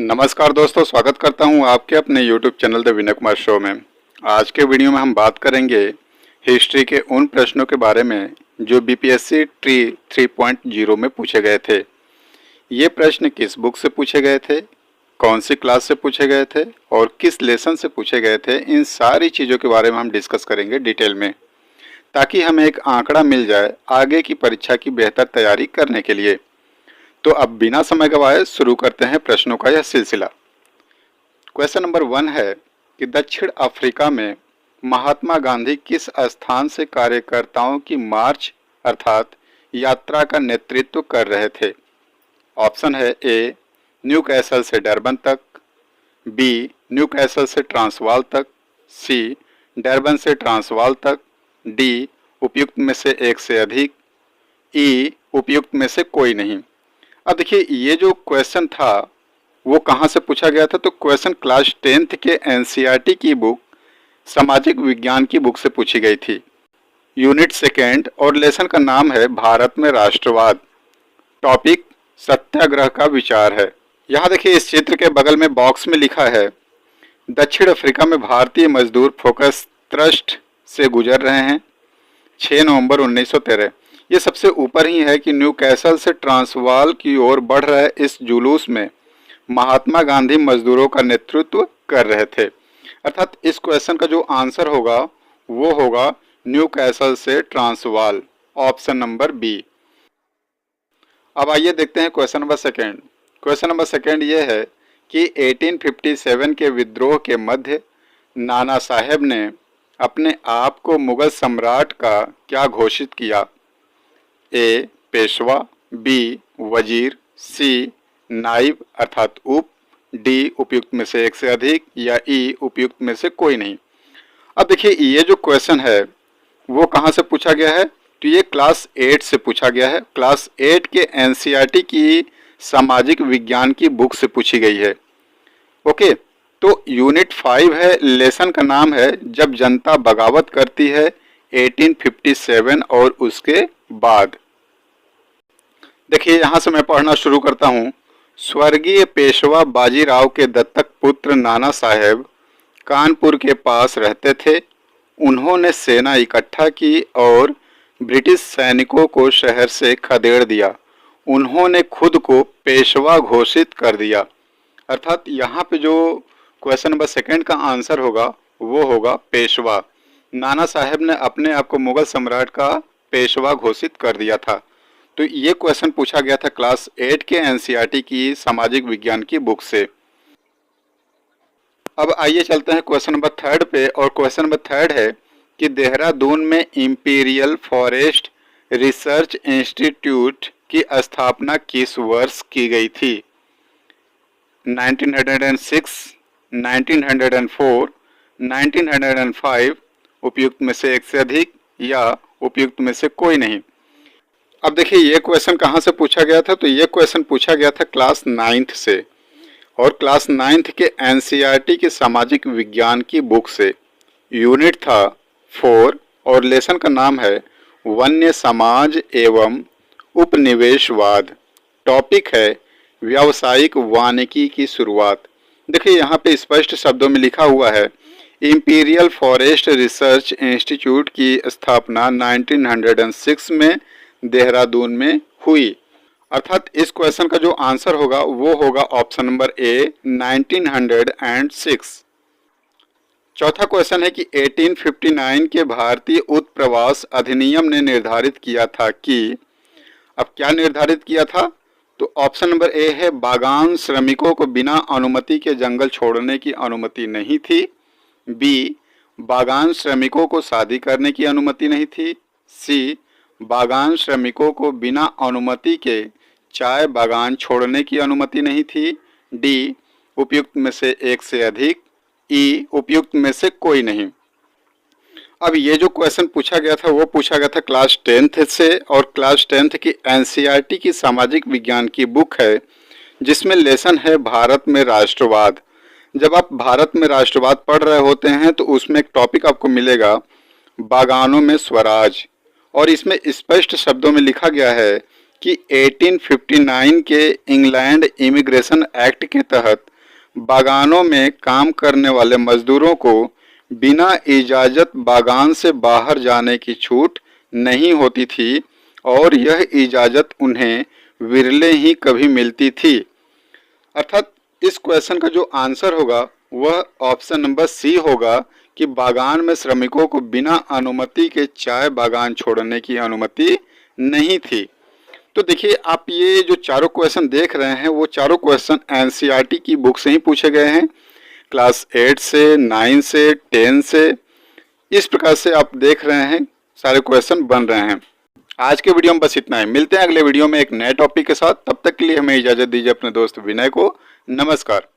नमस्कार दोस्तों, स्वागत करता हूं आपके अपने YouTube channel the Vinay Kumar show में। आज के वीडियो में हम बात करेंगे हिस्ट्री के उन प्रश्नों के बारे में जो बीपीएससी ट्री 3.0 में पूछे गए थे। ये प्रश्न किस बुक से पूछे गए थे, कौन सी क्लास से पूछे गए थे और किस लेसन से पूछे गए थे, इन सारी चीज़ों के बारे में हम डिस्कस करेंगे डिटेल में, ताकि हमें एक आंकड़ा मिल जाए आगे की परीक्षा की बेहतर तैयारी करने के लिए। तो अब बिना समय गवाए शुरू करते हैं प्रश्नों का यह सिलसिला। क्वेश्चन नंबर 1 है कि दक्षिण अफ्रीका में महात्मा गांधी किस स्थान से कार्यकर्ताओं की मार्च अर्थात यात्रा का नेतृत्व कर रहे थे। ऑप्शन है ए न्यू कैसल से डरबन तक, बी न्यू कैसल से ट्रांसवाल तक, सी डरबन से ट्रांसवाल तक, डी उपयुक्त में से एक से अधिक, ई उपयुक्त में से कोई नहीं। अब देखिए, ये जो क्वेश्चन था वो कहाँ से पूछा गया था, तो क्वेश्चन क्लास 10th के एनसीईआरटी की बुक सामाजिक विज्ञान की बुक से पूछी गई थी। यूनिट 2 और लेसन का नाम है भारत में राष्ट्रवाद। टॉपिक सत्याग्रह का विचार है। यहाँ देखिए, इस चित्र के बगल में बॉक्स में लिखा है दक्षिण अफ्रीका में भारतीय मजदूर फोकस ट्रस्ट से गुजर रहे हैं 6 नवंबर 1913। ये सबसे ऊपर ही है कि न्यू कैसल से ट्रांसवाल की ओर बढ़ रहे इस जुलूस में महात्मा गांधी मजदूरों का नेतृत्व कर रहे थे। अर्थात इस क्वेश्चन का जो आंसर होगा वो होगा न्यू कैसल से ट्रांसवाल, ऑप्शन नंबर बी। अब आइए देखते हैं क्वेश्चन नंबर 2। क्वेश्चन नंबर 2 ये है कि 1857 के विद्रोह के मध्य नाना साहेब ने अपने आप को मुगल सम्राट का क्या घोषित किया। ए पेशवा, बी वजीर, सी नाइब अर्थात उप, डी उपयुक्त में से एक से अधिक या ई उपयुक्त में से कोई नहीं। अब देखिए, ये जो क्वेश्चन है वो कहाँ से पूछा गया है, तो ये क्लास 8 से पूछा गया है। क्लास 8 के एनसीईआरटी की सामाजिक विज्ञान की बुक से पूछी गई है। ओके, तो यूनिट 5 है, लेसन का नाम है जब जनता बगावत करती है 1857 और उसके बाद। देखिए, यहाँ से मैं पढ़ना शुरू करता हूँ। स्वर्गीय पेशवा बाजीराव के दत्तक पुत्र नाना साहेब कानपुर के पास रहते थे। उन्होंने सेना इकट्ठा की और ब्रिटिश सैनिकों को शहर से खदेड़ दिया। उन्होंने खुद को पेशवा घोषित कर दिया। अर्थात यहाँ पे जो क्वेश्चन नंबर 2 का आंसर होगा वो होगा पेशवा। नाना साहेब ने अपने आप को मुगल सम्राट का पेशवा घोषित कर दिया था। तो ये क्वेश्चन पूछा गया था क्लास 8 के एनसीईआरटी की सामाजिक विज्ञान की बुक से। अब आइए चलते हैं क्वेश्चन नंबर 3 पे, और क्वेश्चन नंबर 3 है कि देहरादून में इंपीरियल फॉरेस्ट रिसर्च इंस्टीट्यूट की स्थापना किस वर्ष की गई थी। 1906, 1904, 1905, उपयुक्त में से एक से अधिक या उपयुक्त में से कोई नहीं। अब देखिए, ये क्वेश्चन कहाँ से पूछा गया था, तो ये क्वेश्चन पूछा गया था क्लास 9th से, और क्लास 9th के एनसीईआरटी की सामाजिक विज्ञान की बुक से। यूनिट था 4 और लेसन का नाम है वन्य समाज एवं उपनिवेशवाद। टॉपिक है व्यावसायिक वानिकी की शुरुआत। देखिए, यहाँ पे स्पष्ट शब्दों में लिखा हुआ है इंपीरियल फॉरेस्ट रिसर्च इंस्टीट्यूट की स्थापना 1906 में देहरादून में हुई। अर्थात इस क्वेश्चन का जो आंसर होगा वो होगा ऑप्शन नंबर ए 1906। चौथा क्वेश्चन है कि 1859 के भारतीय उत्प्रवास अधिनियम ने निर्धारित किया था कि, अब क्या निर्धारित किया था, तो ऑप्शन नंबर ए है बागान श्रमिकों को बिना अनुमति के जंगल छोड़ने की अनुमति नहीं थी, बी बागान श्रमिकों को शादी करने की अनुमति नहीं थी, सी बागान श्रमिकों को बिना अनुमति के चाय बागान छोड़ने की अनुमति नहीं थी, डी उपयुक्त में से एक से अधिक, ई उपयुक्त में से कोई नहीं। अब ये जो क्वेश्चन पूछा गया था वो पूछा गया था क्लास 10th से, और क्लास 10th की एनसीईआरटी की सामाजिक विज्ञान की बुक है जिसमें लेसन है भारत में राष्ट्रवाद। जब आप भारत में राष्ट्रवाद पढ़ रहे होते हैं तो उसमें एक टॉपिक आपको मिलेगा बागानों में स्वराज, और इसमें स्पष्ट शब्दों में लिखा गया है कि 1859 के इंग्लैंड इमिग्रेशन एक्ट के तहत बागानों में काम करने वाले मजदूरों को बिना इजाज़त बागान से बाहर जाने की छूट नहीं होती थी और यह इजाज़त उन्हें विरले ही कभी मिलती थी। अर्थात इस क्वेश्चन का जो आंसर होगा वह ऑप्शन नंबर सी होगा कि बागान में श्रमिकों को बिना अनुमति के चाय बागान छोड़ने की अनुमति नहीं थी। तो देखिए, आप ये जो चारों क्वेश्चन देख रहे हैं वो चारों क्वेश्चन एनसीईआरटी की बुक से ही पूछे गए हैं, क्लास 8 से, 9 से, 10 से। इस प्रकार से आप देख रहे हैं सारे क्वेश्चन बन रहे हैं। आज के वीडियो में बस इतना ही। मिलते हैं अगले वीडियो में एक नए टॉपिक के साथ। तब तक के लिए हमें इजाज़त दीजिए अपने दोस्त विनय को। नमस्कार।